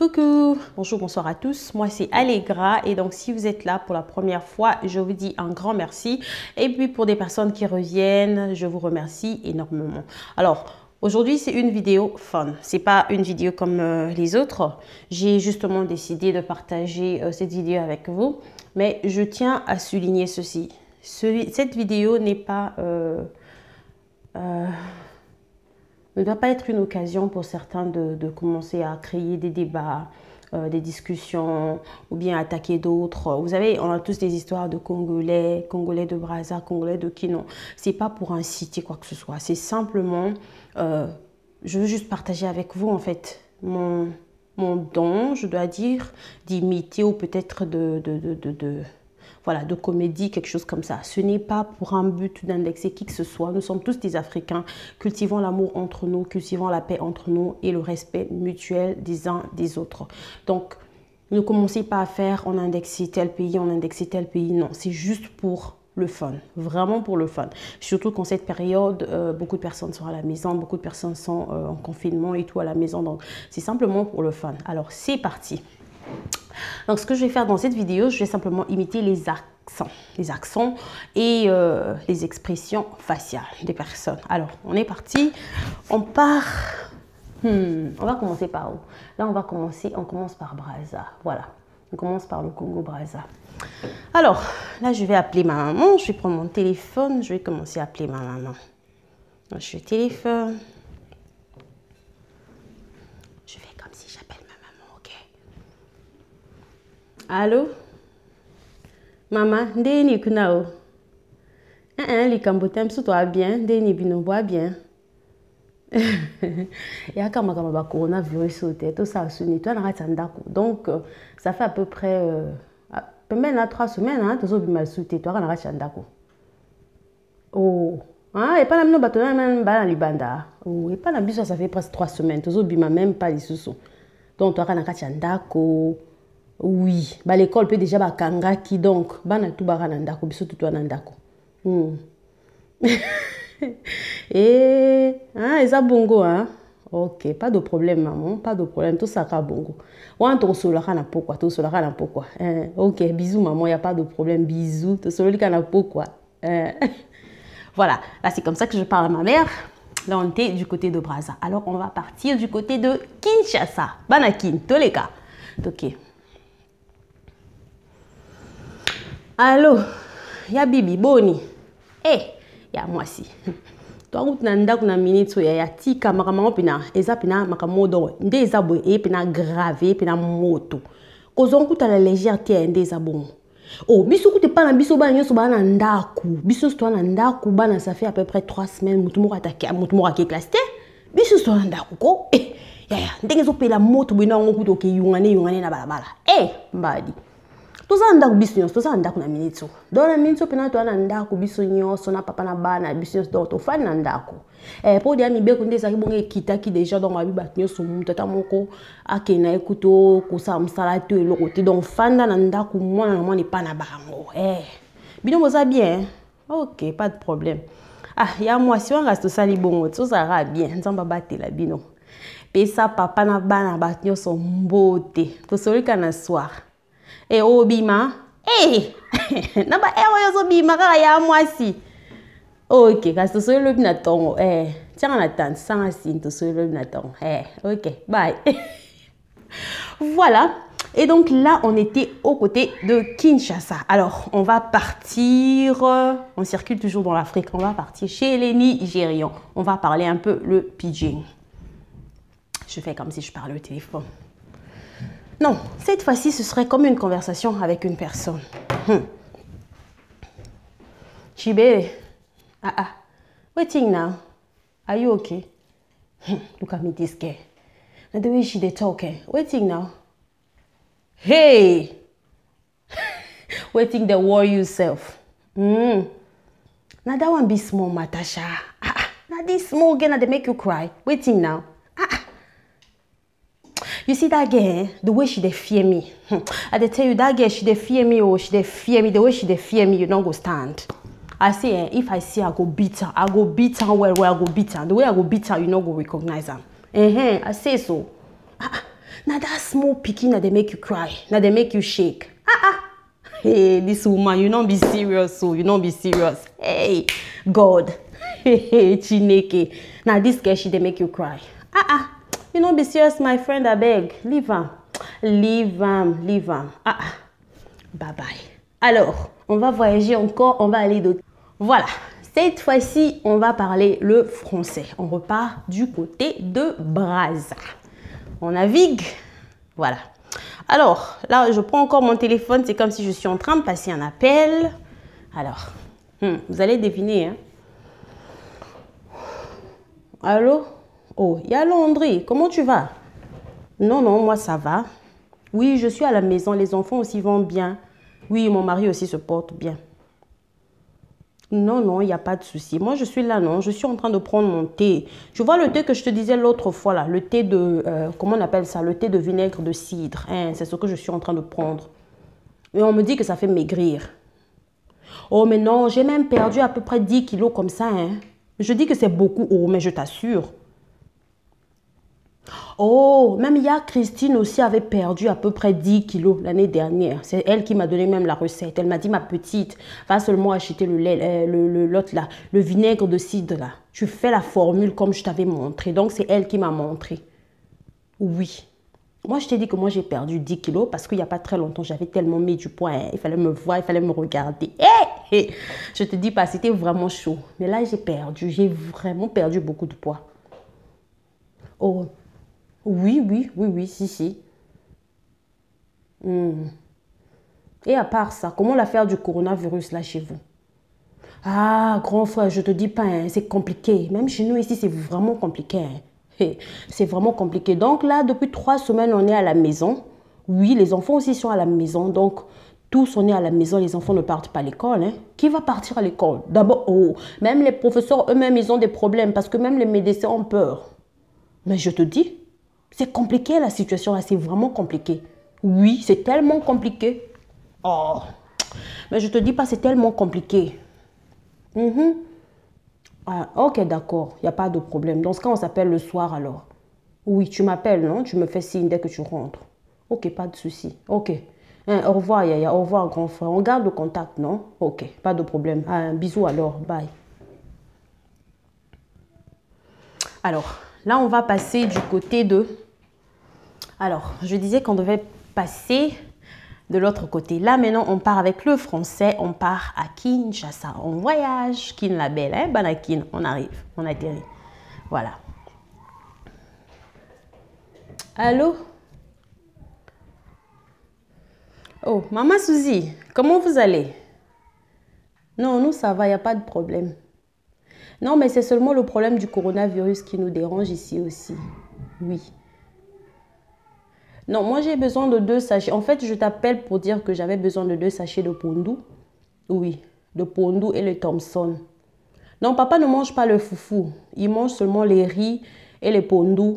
Coucou, bonjour, bonsoir à tous. Moi, c'est Allegra et donc si vous êtes là pour la première fois, je vous dis un grand merci. Et puis pour des personnes qui reviennent, je vous remercie énormément. Alors, aujourd'hui, c'est une vidéo fun. C'est pas une vidéo comme les autres. J'ai justement décidé de partager cette vidéo avec vous. Mais je tiens à souligner ceci. Cette vidéo n'est pas... ne doit pas être une occasion pour certains de commencer à créer des débats, des discussions ou bien attaquer d'autres. Vous savez, on a tous des histoires de Congolais, Congolais de Brazza, Congolais de Kino. C'est pas pour inciter quoi que ce soit. C'est simplement, je veux juste partager avec vous en fait mon don, je dois dire, d'imiter ou peut-être voilà, de comédie, quelque chose comme ça. Ce n'est pas pour un but d'indexer qui que ce soit. Nous sommes tous des Africains. Cultivons l'amour entre nous, cultivons la paix entre nous et le respect mutuel des uns des autres. Donc, ne commencez pas à faire on indexe tel pays, on indexe tel pays. Non, c'est juste pour le fun, vraiment pour le fun. Surtout qu'en cette période, beaucoup de personnes sont à la maison, beaucoup de personnes sont en confinement et tout à la maison. Donc, c'est simplement pour le fun. Alors, c'est parti. Donc, ce que je vais faire dans cette vidéo, je vais simplement imiter les accents et les expressions faciales des personnes. Alors, on est parti. On part. On va commencer par où? Là, on commence par Brazza. Voilà. On commence par le Congo-Brazza. Alors, là, je vais appeler ma maman. Je vais prendre mon téléphone. Je vais commencer à appeler ma maman. Je téléphone. Je fais comme si j'appelle ma maman, ok? Allô? Maman, ndeni kunao? Les cambotem sous toi bien, ndeni bino bois bien. Et à quand ma coronavirus au tête, tout ça sonné, toi n'arrête ndako. Donc ça fait à peu près même 3 semaines, hein, tout mal sauté, toi n'arrête ndako. Oh, hein, et pas la mino bateau même bala libanda. Oh, et pas la biso ça fait presque 3 semaines, tout même pas les sous. Donc toi n'arrête ndako. Oui, bah l'école peut déjà ba kangaki donc bana tout bara ndako biso tout toi ndako. Et hein, ça bongo hein. OK, pas de problème maman, pas de problème, tout ça ka bongo. Ou ton solo kana pourquoi, tout solo kana pourquoi. OK, bisous maman, il y a pas de problème, bisous, tout solo kana pourquoi. Voilà, là c'est comme ça que je parle à ma mère. Là on était du côté de Brazza. Alors on va partir du côté de Kinshasa. Banakin, tous les cas. OK. Allô, ya bibi boni. Ya moi si. Toi où nanda kuna minute ya tika makamamo pina eza pina makamodo nde eza boy e pina grave pina moto. Kozonku ta la légèreté nde eza bon. Oh, biso ku te pa na biso ba nyoso ba na ndaku. Biso sto na ndaku ba na ça fait à peu près 3 semaines mutu moko attaqué mutu moko ke classe te. Biso sto na ndaku ko. Ya ndenge zo pela moto bina ngoku to ke yungane na balabala. Mbadi. Toza ndaku biso nyonso, toza ndaku na minute. Dans la minute pena to na ndaku biso nyonso na papa na bana biso nyonso donc to fani na ndaku. Po dia mibeko ndeza ki bonge kitaki déjà dans ma biba nyonso mutata moko akena ekuto ko sa msala to eloko te donc fanda na ndaku mwana na mwana pa na bango. Bino boza bien. OK, pas de problème. Ya moi si on reste sali bongo, to sera bien. Nzamba batela bino. Pesa papa na bana ba nyonso mbote. To solika na soir. Obima. Naba yozo bima kaka ya mwasi. OK, kasi to solo bina tongo. Tiens en attente, sans asine to solo bina tongo. OK, bye. Voilà. Et donc là, on était aux côtés de Kinshasa. Alors, on va partir, on circule toujours dans l'Afrique, on va partir chez les Nigérians. On va parler un peu le pidgin. Je fais comme si je parlais au téléphone. Non, cette fois-ci, ce serait comme une conversation avec une personne. Chibere, waiting now. Are you okay? Look at me this girl. Now the way she dey talk, waiting now. Hey! Waiting the war yourself. Now that one be small, Matasha. Now this small girl, they make you cry. Waiting now. You see that girl, the way she dey fear me. I dey tell you, that girl, she dey fear me, oh, she dey fear me. The way she dey fear me, you don't go stand. I say, if I see her, I go beat her. I go beat her well, I go beat her. The way I go beat her, you don't go recognize her. I say so. Now that small pikin, now they make you cry. Now they make you shake. Hey, this woman, you don't be serious, so you don't be serious. Hey, God. Hey, Chineke. Now this girl, they make you cry. You don't be serious, my friend, I beg. Leave him. Leave him, leave him. Bye bye. Alors, on va voyager encore, on va aller d'autres. Voilà. Cette fois-ci, on va parler le français. On repart du côté de Brazza. On navigue. Voilà. Alors, là, je prends encore mon téléphone. C'est comme si je suis en train de passer un appel. Alors, vous allez deviner. Hein? Allô? Oh, il y a Landry. Comment tu vas? Non, non, moi, ça va. Oui, je suis à la maison. Les enfants aussi vont bien. Oui, mon mari aussi se porte bien. Non, non, il n'y a pas de souci. Moi, je suis là, non. Je suis en train de prendre mon thé. Tu vois le thé que je te disais l'autre fois, là. Le thé de... comment on appelle ça? Le thé de vinaigre de cidre. Hein, c'est ce que je suis en train de prendre. Et on me dit que ça fait maigrir. Oh, mais non, j'ai même perdu à peu près 10 kilos comme ça. Hein. Je dis que c'est beaucoup. Oh, mais je t'assure. Oh, même il y a Christine aussi avait perdu à peu près 10 kilos l'année dernière. C'est elle qui m'a donné même la recette. Elle m'a dit, ma petite, va seulement acheter le lait, l'autre là, le vinaigre de cidre là. Tu fais la formule comme je t'avais montré. Donc, c'est elle qui m'a montré. Oui. Moi, je t'ai dit que moi, j'ai perdu 10 kilos parce qu'il n'y a pas très longtemps, j'avais tellement mis du poids. Hein. Il fallait me voir, il fallait me regarder. Hey! Je te dis pas, c'était vraiment chaud. Mais là, j'ai vraiment perdu beaucoup de poids. Oh, oui, oui, oui, oui, si. Et à part ça, comment l'affaire du coronavirus là chez vous? Ah, grand frère, je te dis pas, hein, c'est compliqué. Même chez nous ici, c'est vraiment compliqué. Hein. C'est vraiment compliqué. Donc là, depuis 3 semaines, on est à la maison. Oui, les enfants aussi sont à la maison. Donc, tous on est à la maison, les enfants ne partent pas à l'école. Hein. Qui va partir à l'école? D'abord, même les professeurs eux-mêmes, ils ont des problèmes parce que même les médecins ont peur. Mais je te dis, c'est compliqué la situation là, c'est vraiment compliqué. Oui, c'est tellement compliqué. Oh, mais je te dis pas, c'est tellement compliqué. Ah, ok, d'accord, il n'y a pas de problème. Dans ce cas, on s'appelle le soir alors. Oui, tu m'appelles, non? Tu me fais signe dès que tu rentres. Ok, pas de souci. Ok. Hein, au revoir, Yaya. Au revoir, grand frère. On garde le contact, non? Ok, pas de problème. Ah, un bisou alors. Bye. Alors, là, on va passer du côté de... Alors, je disais qu'on devait passer de l'autre côté. Là, maintenant, on part avec le français. On part à Kinshasa. On voyage. Kin la belle, hein? Banakin. On arrive. On atterrit. Voilà. Allô? Oh, Maman Suzy, comment vous allez? Non, nous, ça va, il n'y a pas de problème. Non, mais c'est seulement le problème du coronavirus qui nous dérange ici aussi. Oui. Non, moi, j'ai besoin de 2 sachets. En fait, je t'appelle pour dire que j'avais besoin de 2 sachets de pondu. Oui, de pondu et le Thompson. Non, papa ne mange pas le foufou. Il mange seulement les riz et les pondus.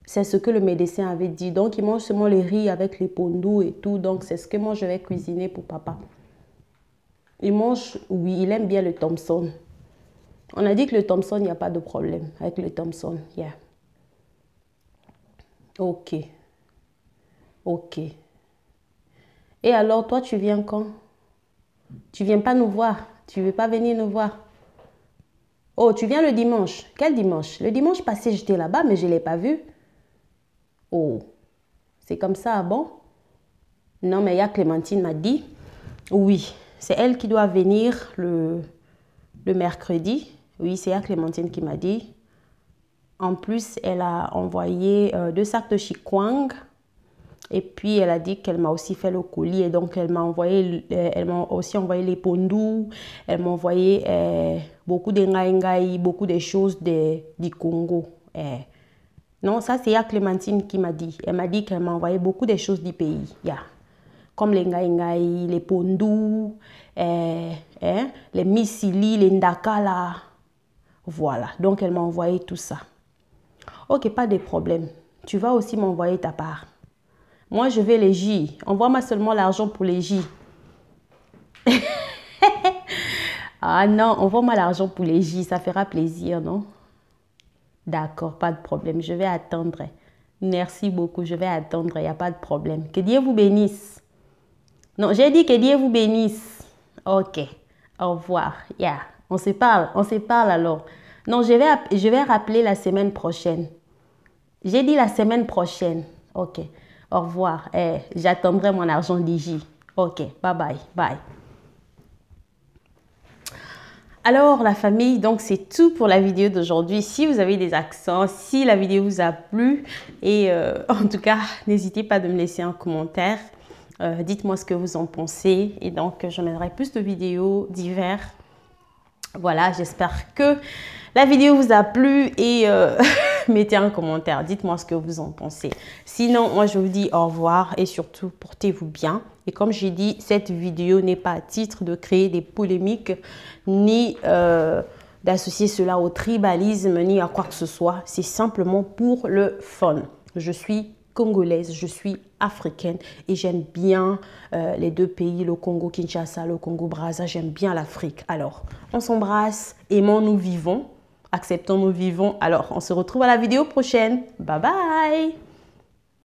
C'est ce que le médecin avait dit. Donc, il mange seulement les riz avec les pondus et tout. Donc, c'est ce que moi, je vais cuisiner pour papa. Il mange, oui, il aime bien le Thompson. On a dit que le Thompson, il n'y a pas de problème avec le Thompson. Yeah. Ok. Ok. Et alors, toi, tu viens quand? Tu viens pas nous voir? Tu veux pas venir nous voir? Oh, tu viens le dimanche. Quel dimanche? Le dimanche passé, j'étais là-bas, mais je ne l'ai pas vu. Oh, c'est comme ça, bon? Non, mais il y a Clémentine m'a dit. Oui, c'est elle qui doit venir le mercredi. Oui, c'est à Clémentine qui m'a dit. En plus, elle a envoyé 2 sacs de chikwang. Et puis, elle a dit qu'elle m'a aussi fait le colis. Et donc, elle m'a aussi envoyé les pondus. Elle m'a envoyé beaucoup de ngai, beaucoup de choses du Congo. Non, ça, c'est à Clémentine qui m'a dit. Elle m'a dit qu'elle m'a envoyé beaucoup de choses du pays. Yeah. Comme les ngai, les pondus, les misili, les ndakala. Voilà. Donc, elle m'a envoyé tout ça. Ok, pas de problème. Tu vas aussi m'envoyer ta part. Moi, je vais les J. Envoie-moi seulement l'argent pour les J. Ah non, envoie-moi l'argent pour les J. Ça fera plaisir, non? D'accord, pas de problème. Je vais attendre. Merci beaucoup. Je vais attendre. Il n'y a pas de problème. Que Dieu vous bénisse. Non, j'ai dit que Dieu vous bénisse. Ok. Au revoir. Yeah. On se parle. On se parle alors. Non, je vais rappeler la semaine prochaine. J'ai dit la semaine prochaine. Ok. Au revoir. J'attendrai mon argent Digi. Ok. Bye bye. Bye. Alors la famille, donc c'est tout pour la vidéo d'aujourd'hui. Si vous avez des accents, si la vidéo vous a plu et en tout cas, n'hésitez pas de me laisser un commentaire. Dites-moi ce que vous en pensez et donc je mènerai plus de vidéos divers. Voilà, j'espère que la vidéo vous a plu et mettez un commentaire. Dites-moi ce que vous en pensez. Sinon, moi je vous dis au revoir et surtout portez-vous bien. Et comme j'ai dit, cette vidéo n'est pas à titre de créer des polémiques ni d'associer cela au tribalisme ni à quoi que ce soit. C'est simplement pour le fun. Je suis congolaise, je suis africaine et j'aime bien les deux pays, le Congo-Kinshasa, le Congo-Brazza, j'aime bien l'Afrique. Alors, on s'embrasse, aimons, nous vivons, acceptons, nous vivons. Alors, on se retrouve à la vidéo prochaine. Bye bye!